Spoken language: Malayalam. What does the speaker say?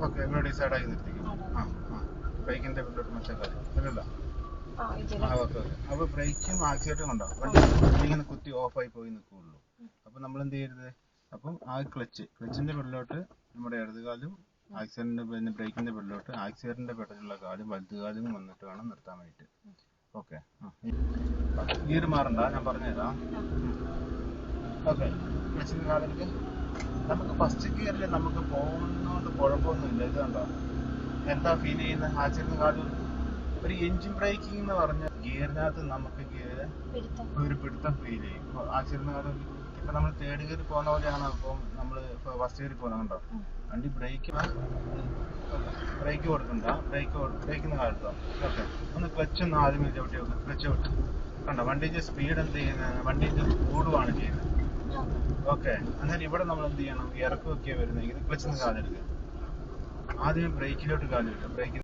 ഓക്കെ ഇവിടെ സൈഡാക്കി നിർത്തിക്കും. ആ ആ ബ്രേക്കിന്റെ പിന്നോട്ട് മറ്റേ കാര്യം അല്ലല്ലോ. Okay okay. അപ്പോൾ ബ്രേക്കും ആക്സിലേറ്ററും ഉണ്ടാവും. വണ്ടി ഇങ്ങനെ കുത്തി ഓഫായി പോയി നിൽക്കുകയുള്ളൂ. അപ്പം നമ്മൾ എന്ത് ചെയ്യരുത്? അപ്പം ആ ക്ലച്ചിന്റെ പിന്നിലോട്ട് നമ്മുടെ ഇടതുകാലും ആക്സിലേറ്ററിന്റെ പിന്നെ ബ്രേക്കിന്റെ പിന്നിലോട്ട് ആക്സിലേറ്ററിന്റെ പെടലുള്ള കാലും വലതുകാലും വന്നിട്ട് വേണം നിർത്താൻ വേണ്ടിയിട്ട്. ഓക്കെ. ഗിയർ മാറണ്ട, ഞാൻ പറഞ്ഞുതരാം. ഓക്കെ. ക്ലച്ചിന്റെ കാലെടുക്ക്. നമുക്ക് ഫസ്റ്റ് ഗിയറിൽ നമുക്ക് പോകുന്നതുകൊണ്ട് കുഴപ്പമൊന്നുമില്ല. ഇത് കണ്ടോ എന്താ ഫീൽ ചെയ്യുന്നത്? ആക്സിലേറ്ററിന് കാലും ഒരു എൻജിൻ ബ്രേക്കിംഗ് എന്ന് പറഞ്ഞ ഗിയറിനകത്ത് നമുക്ക് ഒരു പിടുത്തം ഫീൽ ചെയ്യും. ആക്സിലേറ്ററിന് കാലം ഇപ്പം നമ്മൾ തേർഡ് ഗിയറിൽ പോകുന്ന പോലെയാണ്. അപ്പം നമ്മൾ ഇപ്പോൾ ഫസ്റ്റ് ഗിയറിൽ പോകുന്നത് കണ്ടോ വണ്ടി ബ്രേക്ക് കൊടുക്കണ്ട. ബ്രേക്കിന് കാലത്തോ. ഓക്കെ. ഒന്ന് ക്ലച്ച് ഒന്ന് ആദ്യമേ ചവിട്ടി വെക്കും. ക്ലച്ച് വിട്ട് കണ്ടോ വണ്ടീൻ്റെ സ്പീഡ് എന്ത് ചെയ്യുന്നത്? വണ്ടീൻ്റെ കൂടുകയാണ് ചെയ്യുന്നത്. ഓക്കെ. എന്നാൽ ഇവിടെ നമ്മൾ എന്ത് ചെയ്യണം? ഇറക്കൊക്കെയാണ് വരുന്നത്. ഇത് ക്ലച്ചിന് കാലെടുക്കുക. ആദ്യമേ ബ്രേക്കിലോട്ട് കാലെടുക്കുക. ബ്രേക്കിന്